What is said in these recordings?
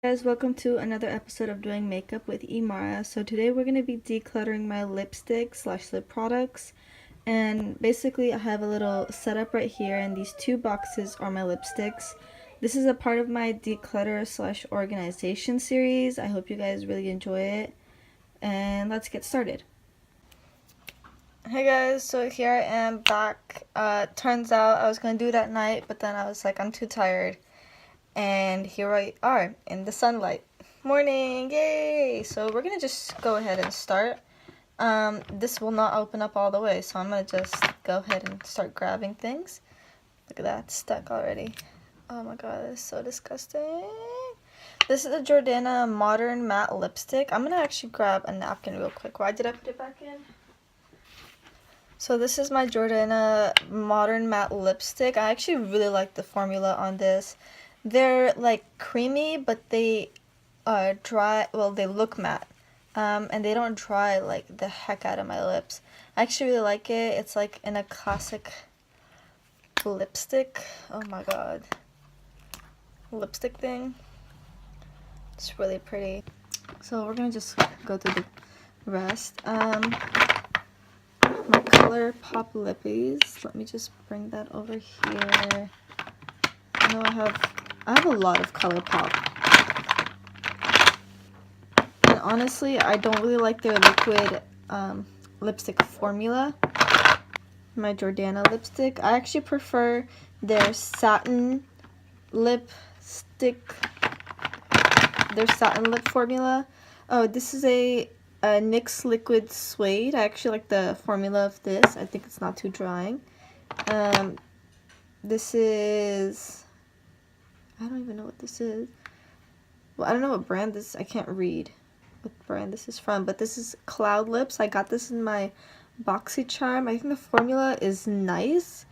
Guys, welcome to another episode of Doing Makeup with Imara. So today we're going to be decluttering my lipstick / lip products, and basically I have a little setup right here, and these two boxes are my lipsticks. This is a part of my declutter / organization series. I hope you guys really enjoy it, and let's get started. Hey guys, so here I am back. Turns out I was going to do it at night, but then I was like, I'm too tired. And here we are in the sunlight. Morning, yay! So we're gonna just go ahead and start. This will not open up all the way, so I'm gonna just go ahead and start grabbing things. Look at that, it's stuck already. Oh my god, that is so disgusting. This is a Jordana Modern Matte Lipstick. I'm gonna actually grab a napkin real quick. Why did I put it back in? So this is my Jordana Modern Matte Lipstick. I actually really like the formula on this. They're like creamy, but they are dry. Well, they look matte, and they don't dry like the heck out of my lips. I actually really like it. It's like in a classic lipstick. Oh my god, lipstick thing. It's really pretty. So we're gonna just go through the rest. My Color Pop Lippies. Let me just bring that over here. I know I have a lot of Color Pop. And honestly, I don't really like their liquid lipstick formula. My Jordana lipstick. I actually prefer their satin lipstick. Their satin lip formula. Oh, this is a NYX Liquid Suede. I actually like the formula of this. I think it's not too drying. This is... I don't even know what this is. Well, I don't know what brand this is. I can't read what brand this is from, but this is Cloud Lips. I got this in my BoxyCharm. I think the formula is nice,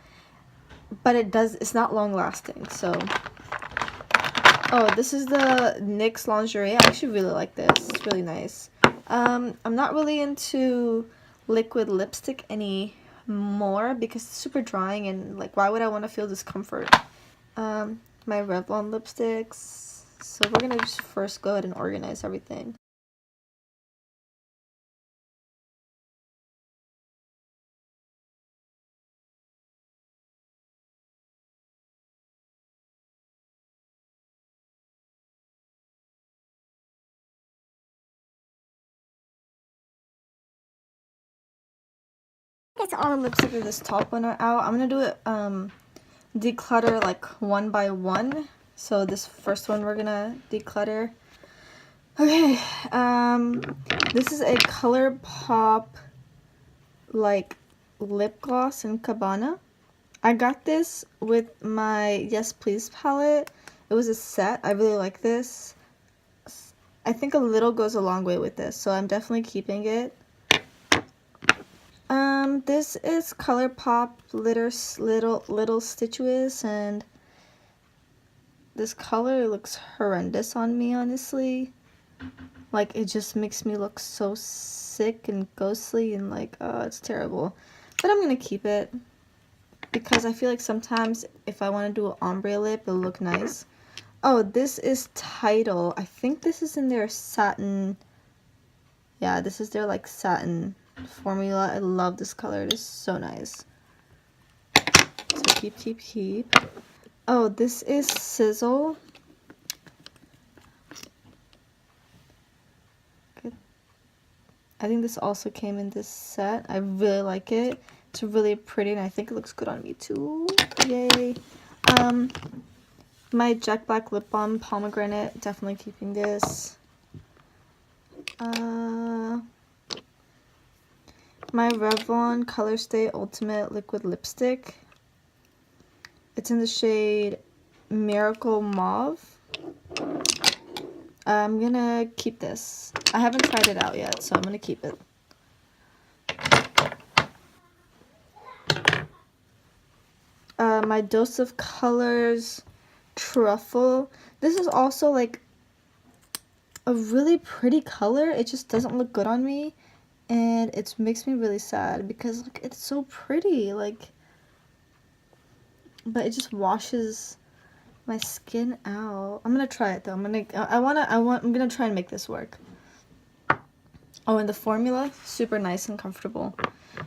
but it's not long lasting, so... Oh, this is the NYX Lingerie. I actually really like this. It's really nice. I'm not really into liquid lipstick anymore because it's super drying, and like, why would I want to feel discomfort? My Revlon lipsticks. So we're gonna just first go ahead and organize everything. I guess all the lipstick of this top one are out. I'm gonna do it declutter like one by one. So this first one we're gonna declutter. Okay, this is a Color Pop like lip gloss in Cabana. I got this with my Yes Please palette. It was a set. I really like this. I think a little goes a long way with this, so I'm definitely keeping it. This is Color Pop Little Stitches, and this color looks horrendous on me, honestly. Like, it just makes me look so sick and ghostly, and like, oh, it's terrible. But I'm gonna keep it because I feel like sometimes if I want to do an ombre lip, it'll look nice. Oh, this is Tidal. I think this is in their satin. Yeah, this is their like satin formula. I love this color. It is so nice. So keep. Oh, this is Sizzle. Good. I think this also came in this set. I really like it. It's really pretty, and I think it looks good on me too. Yay. My Jet Black Lip Balm Pomegranate. Definitely keeping this. My Revlon Color Stay Ultimate Liquid Lipstick. It's in the shade Miracle Mauve. I'm gonna keep this. I haven't tried it out yet, so I'm gonna keep it. My Dose of Colors Truffle. This is also like a really pretty color. It just doesn't look good on me, and it makes me really sad because like, it's so pretty, like, but it just washes my skin out. I'm gonna try it though. I'm gonna try and make this work. Oh, and the formula, super nice and comfortable.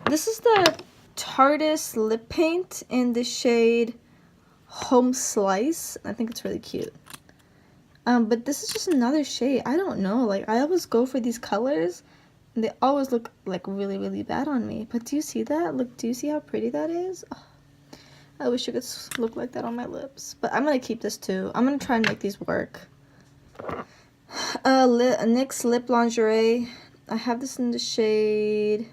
This is the Tarte's lip paint in the shade Home Slice. I think it's really cute. But this is just another shade. I don't know. Like, I always go for these colors, and they always look like really, really bad on me. But do you see that? Look, do you see how pretty that is? Oh, I wish it could look like that on my lips. But I'm gonna keep this too. I'm gonna try and make these work. NYX Lip Lingerie. I have this in the shade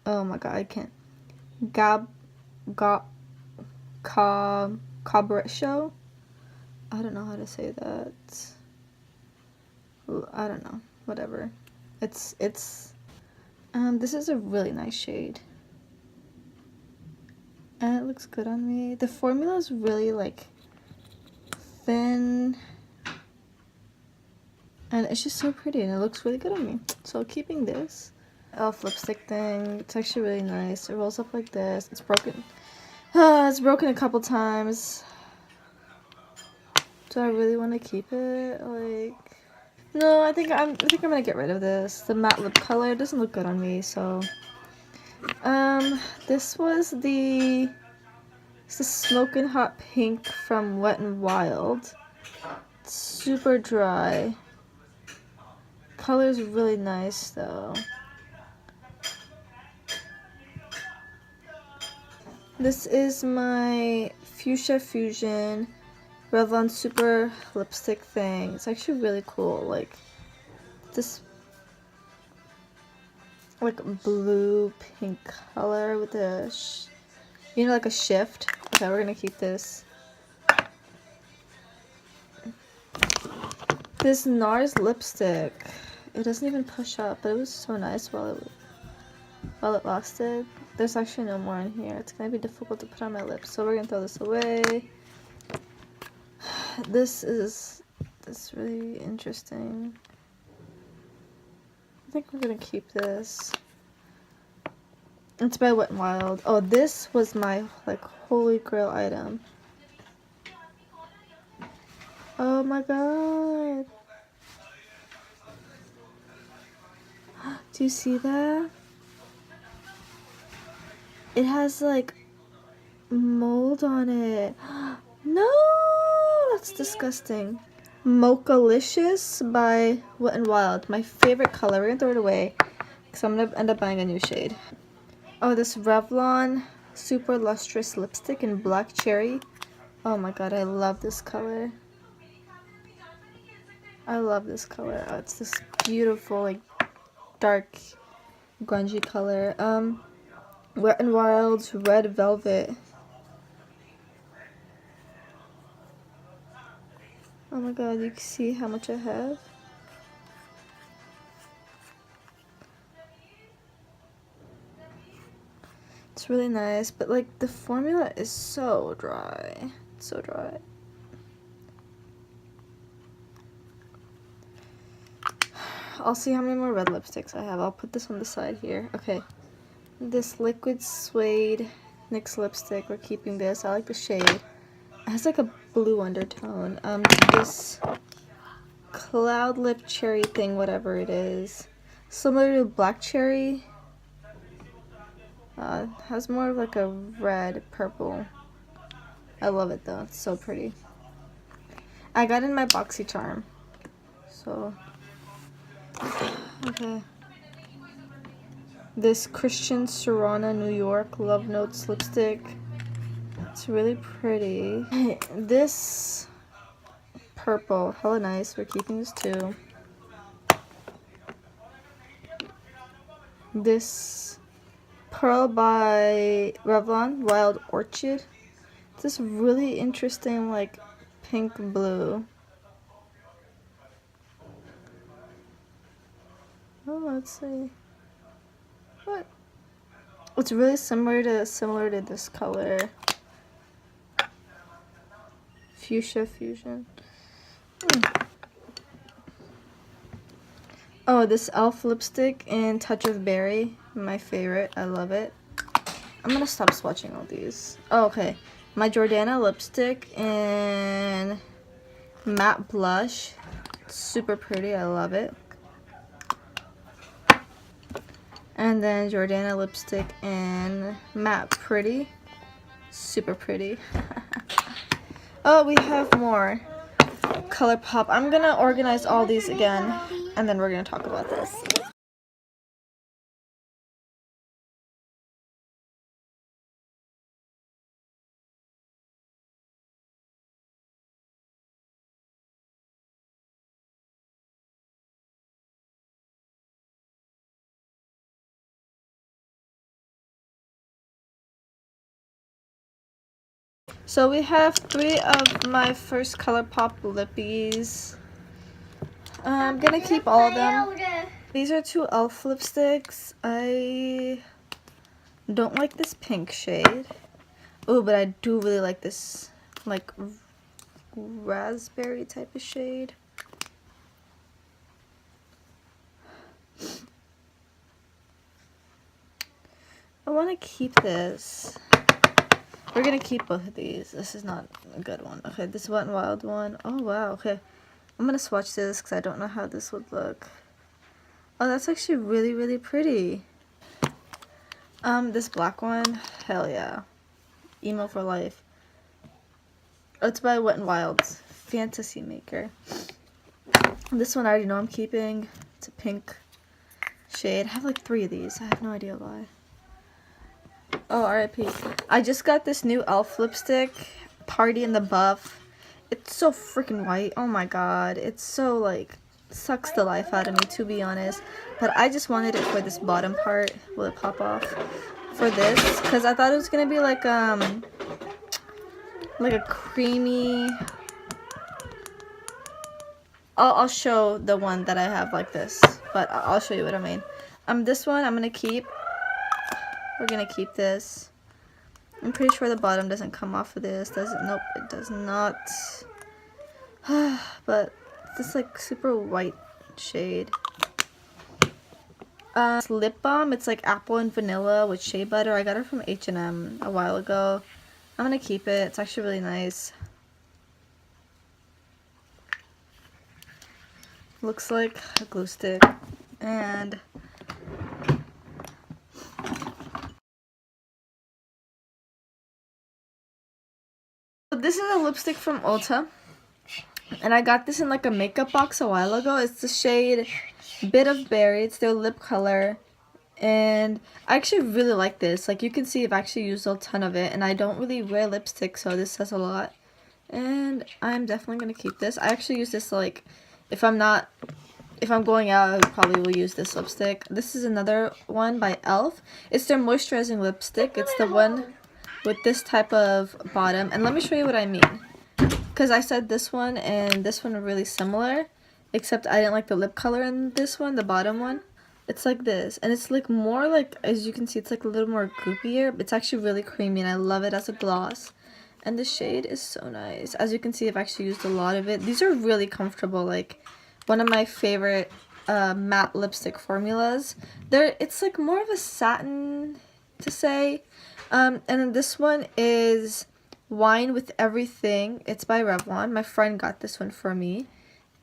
oh my god, I can't. Cabaret Show. I don't know how to say that. I don't know. Whatever. This is a really nice shade. And it looks good on me. The formula is really like thin. And it's just so pretty and it looks really good on me. So keeping this e.l.f. lipstick thing. It's actually really nice. It rolls up like this. It's broken. It's broken a couple times. Do I really want to keep it? Like, no, I think I'm gonna get rid of this. The matte lip color doesn't look good on me, so this was the Smoking Hot Pink from Wet n Wild. It's super dry. Color's really nice though. This is my Fuchsia Fusion Revlon Super Lipstick thing. It's actually really cool. Like this, like blue pink color with a, like a shift. Okay, we're gonna keep this. This NARS lipstick. It doesn't even push up, but it was so nice while it lasted. There's actually no more in here. It's gonna be difficult to put on my lips, so we're gonna throw this away. This is really interesting. I think we're gonna keep this. It's by Wet n Wild. Oh, this was my like holy grail item. Oh my god. Do you see that? It has like mold on it. No, that's disgusting. Mochalicious by Wet n Wild. My favorite color. We're gonna throw it away because I'm gonna end up buying a new shade. Oh, this Revlon Super Lustrous Lipstick in Black Cherry. Oh my god, I love this color. I love this color. Oh, it's this beautiful, like, dark, grungy color. Wet n Wild's Red Velvet. Oh my god, you can see how much I have. It's really nice, but like the formula is so dry. It's so dry. I'll see how many more red lipsticks I have. I'll put this on the side here. Okay. This Liquid Suede NYX lipstick. We're keeping this. I like the shade. It has like a blue undertone. This Cloud Lip Cherry thing, whatever it is. Similar to Black Cherry. Has more of like a red purple. I love it though. It's so pretty. I got in my BoxyCharm. So, okay. This Christian Serrana New York Love Notes lipstick. It's really pretty. This purple, hella nice. We're keeping this too. This Pearl by Revlon Wild Orchid. It's this really interesting like pink blue. Oh, let's see. What? It's really similar to this color. Fuchsia Fusion. Oh, this e.l.f. lipstick in Touch of Berry. My favorite. I love it. I'm gonna stop swatching all these. Oh, okay. My Jordana lipstick in matte blush. Super pretty. I love it. And then Jordana lipstick in matte pretty. Super pretty. Oh, we have more ColourPop. I'm gonna organize all these again, and then we're gonna talk about this. So we have 3 of my first ColourPop lippies. I'm gonna keep all of them. These are 2 e.l.f. lipsticks. I don't like this pink shade. Oh, but I do really like this, like, raspberry type of shade. I want to keep this. We're gonna keep both of these. This is not a good one. Okay, this Wet n Wild one. Oh wow, okay. I'm gonna swatch this because I don't know how this would look. Oh, that's actually really, really pretty. This black one, hell yeah. Emo for life. Oh, it's by Wet n Wild's Fantasy Maker. This one I already know I'm keeping. It's a pink shade. I have like 3 of these. I have no idea why. Oh, R.I.P. I just got this new e.l.f. lipstick, Party in the Buff. It's so freaking white. Oh my god. It's so, like, sucks the life out of me, to be honest. But I just wanted it for this bottom part. Will it pop off? For this. Because I thought it was going to be like a creamy... I'll show the one that I have like this. But I'll show you what I mean. This one I'm going to keep. We're gonna keep this. I'm pretty sure the bottom doesn't come off of this. Does it? Nope, it does not. But this like super white shade. It's lip balm. It's like apple and vanilla with shea butter. I got it from H&M a while ago. I'm gonna keep it. It's actually really nice. Looks like a glue stick. And this is a lipstick from Ulta, and I got this in like a makeup box a while ago. It's the shade Bit of Berry. It's their lip color, and I actually really like this. Like, you can see I've actually used a ton of it, and I don't really wear lipstick, so this says a lot. And I'm definitely gonna keep this. I actually use this like if I'm going out, I probably will use this lipstick. This is another one by e.l.f. It's their moisturizing lipstick. It's the one with this type of bottom, and let me show you what I mean, because I said this one and this one are really similar, except I didn't like the lip color in this one, the bottom one. It's like this, and it's like more like, as you can see, it's like a little more goopier, but it's actually really creamy, and I love it as a gloss. And the shade is so nice. As you can see, I've actually used a lot of it. These are really comfortable, like one of my favorite matte lipstick formulas. It's like more of a satin to say. And then this one is Wine with Everything. It's by Revlon. My friend got this one for me,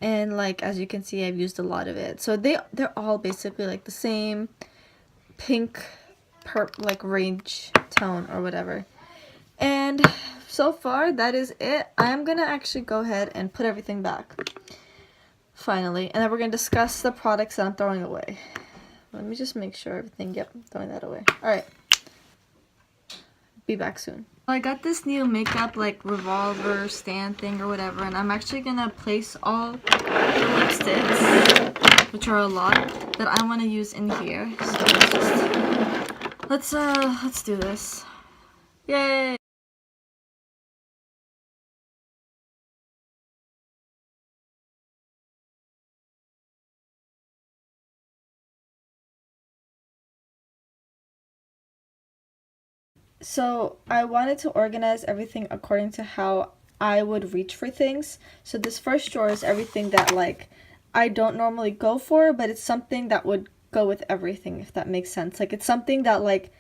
and like as you can see, I've used a lot of it. So they're all basically like the same pink like range tone or whatever. And so far that is it. I'm gonna actually go ahead and put everything back finally, and then we're gonna discuss the products that I'm throwing away. Let me just make sure everything. Yep, I'm throwing that away. All right. Be back soon. I got this new makeup like revolver stand thing or whatever, and I'm actually gonna place all the lipsticks, which are a lot, that I want to use in here. So let's do this. Yay! So I wanted to organize everything according to how I would reach for things. So this first drawer is everything that like I don't normally go for, but it's something that would go with everything, if that makes sense. Like it's something that like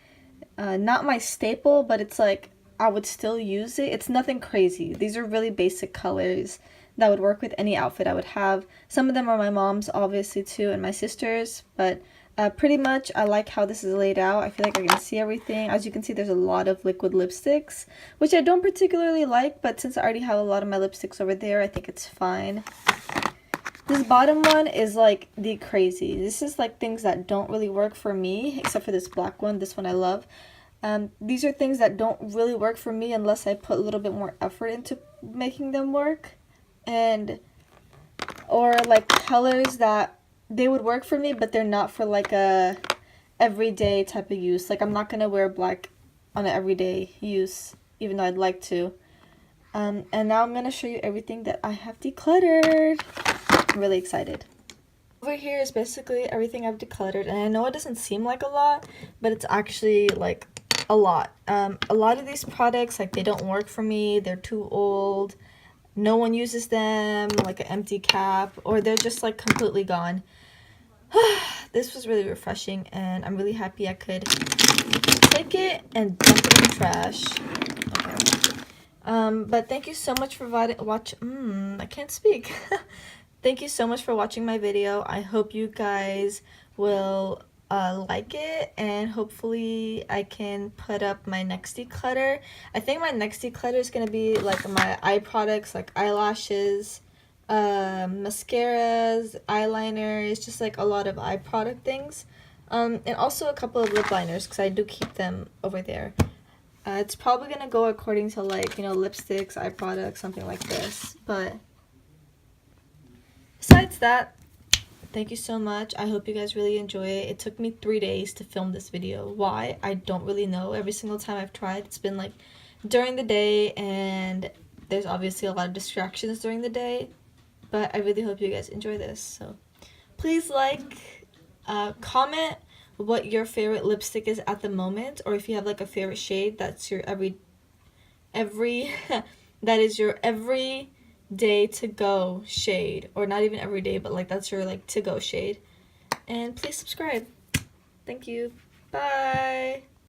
not my staple, but it's like I would still use it. It's nothing crazy. These are really basic colors that would work with any outfit I would have. Some of them are my mom's, obviously, too, and my sister's, but pretty much I like how this is laid out. I feel like I can see everything. As you can see, there's a lot of liquid lipsticks, which I don't particularly like, but since I already have a lot of my lipsticks over there, I think it's fine. This bottom one is like the crazy. This is like things that don't really work for me, except for this black one. This one I love. These are things that don't really work for me unless I put a little bit more effort into making them work. Or like colors that they would work for me, but they're not for like a everyday type of use. Like I'm not gonna wear black on an everyday use, even though I'd like to. And now I'm gonna show you everything that I have decluttered. I'm really excited. Over here is basically everything I've decluttered, and I know it doesn't seem like a lot, but it's actually like a lot. A lot of these products, like, they don't work for me. They're too old. No one uses them, like an empty cap, or they're just like completely gone. This was really refreshing, and I'm really happy I could take it and dump it in the trash. Okay. But thank you so much for I can't speak. Thank you so much for watching my video. I hope you guys will like it, and hopefully I can put up my next declutter. I think my next declutter is going to be like my eye products, like eyelashes, mascaras, eyeliners, just like a lot of eye product things. And also a couple of lip liners, because I do keep them over there. It's probably going to go according to, like, you know, lipsticks, eye products, something like this. But besides that, thank you so much. I hope you guys really enjoy it. It took me 3 days to film this video. Why? I don't really know. Every single time I've tried, it's been like during the day, and there's obviously a lot of distractions during the day. But I really hope you guys enjoy this. So please like, comment what your favorite lipstick is at the moment, or if you have like a favorite shade that's your that is your every day to go shade, or not even every day, but like that's your like to go shade. And please subscribe. Thank you. Bye.